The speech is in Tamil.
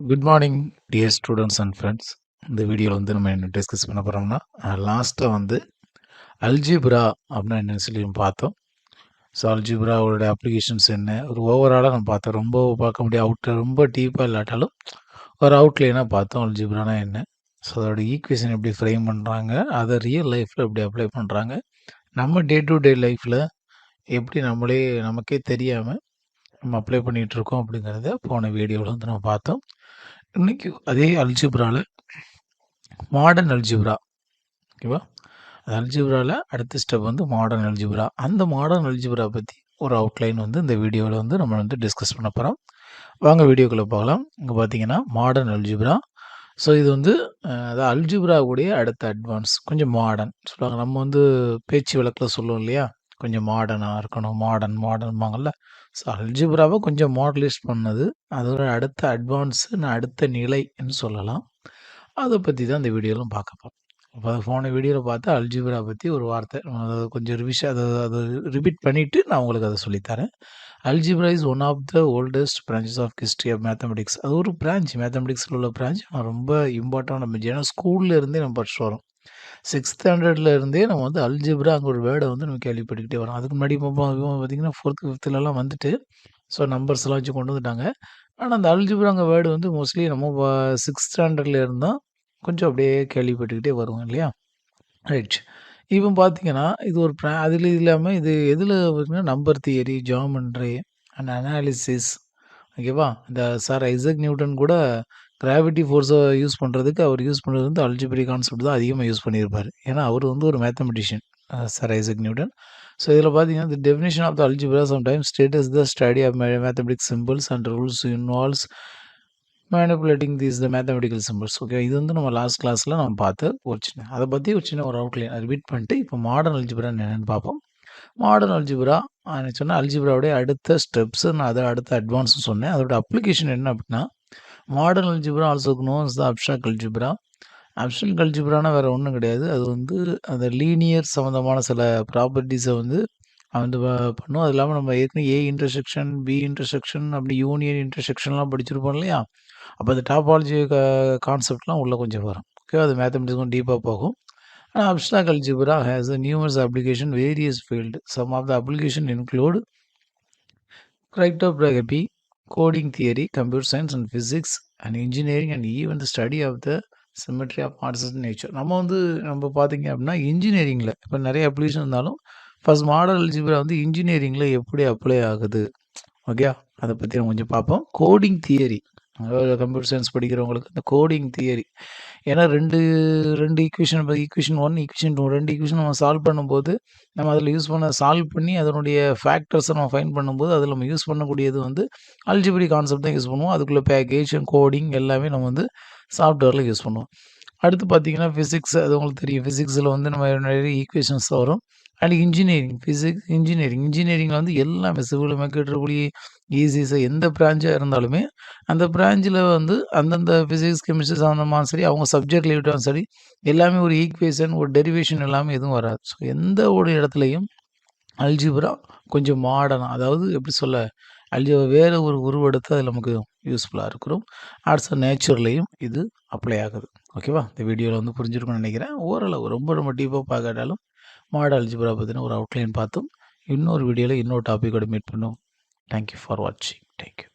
Good morning dear students and friends. இந்த வீடியோவில் வந்து நம்ம என்ன டிஸ்கஸ் பண்ண போகிறோம்னா லாஸ்ட்டாக வந்து அல்ஜிப்ரா அப்படின்னா என்னன்னு சொல்லி நம்ம பார்த்தோம். ஸோ அல்ஜிப்ராவோட அப்ளிகேஷன்ஸ் என்ன ஒரு ஓவராலாக நம்ம பார்த்தோம். ரொம்ப பார்க்க முடியாது, ரொம்ப டீப்பாக இல்லாட்டாலும் ஒரு அவுட்லைனாக பார்த்தோம் அல்ஜிப்ரானா என்ன, ஸோ அதோட ஈக்குவேஷன் எப்படி ஃப்ரேம் பண்ணுறாங்க, அதை ரியல் லைஃப்பில் எப்படி அப்ளை பண்ணுறாங்க, நம்ம டே டு டே லைஃப்பில் எப்படி நமக்கே தெரியாமல் நம்ம அப்ளை பண்ணிகிட்ருக்கோம் அப்படிங்கிறத போன வீடியோவில் வந்து நம்ம பார்த்தோம். இன்னைக்கு அதே அல்ஜிப்ராவில் மாடர்ன் அல்ஜிப்ரா, ஓகேவா? அது அல்ஜிப்ராவில் அடுத்த ஸ்டெப் வந்து மாடர்ன் அல்ஜிப்ரா. அந்த மாடர்ன் அல்ஜிப்ரா பற்றி ஒரு அவுட்லைன் வந்து இந்த வீடியோவில் வந்து நம்ம வந்து டிஸ்கஸ் பண்ண போகிறோம். வாங்க வீடியோக்குள்ளே போகலாம். இங்கே பார்த்தீங்கன்னா மாடர்ன் அல்ஜிப்ரா. ஸோ இது வந்து அது அல்ஜிப்ராவுடைய அடுத்த அட்வான்ஸ், கொஞ்சம் மாடர்ன் சொல்லுவாங்க. நம்ம வந்து பேச்சு வழக்கில் சொல்லுவோம் இல்லையா, கொஞ்சம் மாடர்னாக இருக்கணும், மாடர்ன்பாங்கள்ல. ஸோ அல்ஜிப்ராவை கொஞ்சம் மாடலிஸ்ட் பண்ணது, அதோட அடுத்த அட்வான்ஸு, அடுத்த நிலைன்னு சொல்லலாம். அதை பற்றி தான் இந்த வீடியோவில் பார்க்க போகிறோம். அப்போ போன வீடியோவில் பார்த்தா அல்ஜிப்ரா பற்றி ஒரு வார்த்தை, அதை கொஞ்சம் அதை ரிப்பீட் பண்ணிவிட்டு நான் உங்களுக்கு அதை சொல்லித்தரேன். Algebra is one of the oldest branches of history of mathematics. அது ஒரு பிரான்ச், மேத்தமெட்டிக்ஸில் உள்ள பிரான்ச். ரொம்ப இம்பார்ட்டன்ட். நம்ம ஏன்னா ஸ்கூலில் இருந்தே நம்ம படிச்சுட்டு வரோம். 6th ஸ்டாண்டர்டில் இருந்தே நம்ம வந்து அல்ஜிப்ரா அங்கே ஒரு வேர்டை வந்து நம்ம கேள்விப்பட்டுக்கிட்டே வரோம். அதுக்கு முன்னாடி பார்த்தீங்கன்னா 4th 5thலலாம் வந்துட்டு ஸோ நம்பர்ஸ்லாம் வச்சு கொண்டு வந்துட்டாங்க. ஆனால் அந்த அல்ஜிப்ராங்க வேர்டு வந்து மோஸ்ட்லி நம்ம 6th ஸ்டாண்டர்டில் இருந்தால் கொஞ்சம் அப்படியே கேள்விப்பட்டுக்கிட்டே வருவோம் இல்லையா? ரைட். இப்போ பார்த்தீங்கன்னா, இது ஒரு அதில இல்லாம இது எதில வருதுன்னா number theory, geometry and analysis, ஓகேவா? இந்த சார் ஐசக் நியூட்டன் கூட கிராவிட்டி ஃபோர்ஸ யூஸ் பண்ணுறதுக்கு அவர் யூஸ் பண்ணது வந்து அல்ஜிப்ரிக் கான்செப்ட் தான் அதிகமா யூஸ் பண்ணியிருப்பாரு. ஏன்னா, அவர் வந்து ஒரு mathematician sir Isaac Newton. So இதில பார்த்தீங்கன்னா, the definition of the algebra sometimes state as the study of mathematics symbols and rules involves manipulating these the mathematical symbols. Okay, இது வந்து நம்ம லாஸ்ட் கிளாஸில் நம்ம பார்த்து ஒரு சின்ன அதை பற்றி ஒரு சின்ன ஒரு அவுட்லைன் ரிப்பீட் பண்ணிட்டு இப்போ மாடர்ன் அல்ஜிப்ரா என்னென்னு பார்ப்போம். மாடர்ன் அல்ஜிப்ரா நான் சொன்ன அல்ஜிப்ராவுடைய அடுத்த ஸ்டெப்ஸ், நான் அதை அடுத்த அட்வான்ஸ்னு சொன்னேன். அதோட அப்ளிகேஷன் என்ன அப்படின்னா, மாடர்ன் அல்ஜிப்ரா ஆல்சோ நோன்ஸ் த அப்ஸ்ட்ராக்ட் அல்ஜிப்ரா. அப்ஸ்ட்ராக்ட் அல்ஜிப்ரானா வேறு ஒன்றும் கிடையாது. அது வந்து அந்த லீனியர் சம்மந்தமான சில ப்ராப்பர்ட்டிஸை வந்து வந்து பண்ணும். அது இல்லாமல் நம்ம ஏற்கனவே ஏ இன்டர்செக்ஷன், பி இன்டர்செக்ஷன், அப்படி யூனியன் இன்டர்செக்ஷன்லாம் படிச்சிருப்போம் இல்லையா? அப்போ அந்த டாபாலஜி கான்செப்ட்லாம் உள்ளே கொஞ்சம் வரும். ஓகே, அது மேத்தமெட்டிக்ஸ் கொஞ்சம் டீப்பாக போகும். ஆனால் abstract algebra has a numerous application various field. Some of the application include cryptography, coding theory, computer science and physics and engineering and even the study of the symmetry of parts in nature. நம்ம பார்த்தீங்க அப்படின்னா இன்ஜினியரிங்கில் இப்போ நிறைய அப்ளிகேஷன் இருந்தாலும் ஃபர்ஸ்ட் மாடல் அல்ஜிப்ரா வந்து இன்ஜினியரிங்கில் எப்படி அப்ளை ஆகுது, ஓகே, அதை பற்றி நம்ம கொஞ்சம் பார்ப்போம். கோடிங் தியரி, அதாவது கம்ப்யூட்டர் சயின்ஸ் படிக்கிறவங்களுக்கு இந்த கோடிங் தியரி, ஏன்னா ரெண்டு ஈக்குவேஷன், ஈக்குவேஷன் 1, ஈக்குவேஷன் 2, 2 ஈக்குவேஷன் நம்ம சால்வ் பண்ணும்போது நம்ம அதில் யூஸ் சால்வ் பண்ணி அதனுடைய ஃபேக்டர்ஸை நம்ம ஃபைண்ட் பண்ணும்போது அதில் நம்ம யூஸ் பண்ணக்கூடியது வந்து அல்ஜிப்ரிக் கான்செப்ட் தான் யூஸ் பண்ணுவோம். அதுக்குள்ளே பேக்கேஜ் கோடிங் எல்லாமே நம்ம வந்து சாஃப்ட்வேரில் யூஸ் பண்ணுவோம். அடுத்து பார்த்தீங்கன்னா ஃபிசிக்ஸ், அது உங்களுக்கு தெரியும். ஃபிசிக்ஸில் வந்து நம்ம நிறைய ஈக்குவேஷன்ஸ் வரும். அண்ட் இன்ஜினியரிங்கில் வந்து எல்லாமே சிவில் மெக்கானிக்கல் ஈஸிஸாக எந்த பிரான்ச்சாக இருந்தாலுமே அந்த பிரான்ச்சில் வந்து அந்தந்த ஃபிசிக்ஸ் கெமிஸ்ட்ரி சம்மந்தமானாலும் சரி, அவங்க சப்ஜெக்ட் ரிலேட்டடும் சரி, எல்லாமே ஒரு ஈக்குவேஷன், ஒரு டெரிவேஷன் எல்லாமே எதுவும் வராது. ஸோ எந்த ஒரு இடத்துலையும் அல்ஜிப்ரா கொஞ்சம் மாடர்னா, அதாவது எப்படி சொல்ல, வேறு ஒரு உருவெடுத்து அது நமக்கு யூஸ்ஃபுல்லாக இருக்கிறோம். ஆர்ட்ஸ் அண்ட் நேச்சர்லேயும் இது அப்ளை ஆகுது. ஓகேவா? இந்த வீடியோவில் வந்து புரிஞ்சிருக்கும்னு நினைக்கிறேன். ஓரளவு ரொம்ப டீப்பாக பார்க்காட்டாலும் மாடர்ன் அல்ஜிப்ரா பற்றின ஒரு அவுட்லைன் பார்த்தோம். இன்னொரு வீடியோவில் இன்னொரு டாப்பிக்கோட மீட் பண்ணுவோம். தேங்க் யூ ஃபார் வாட்சிங். Thank you.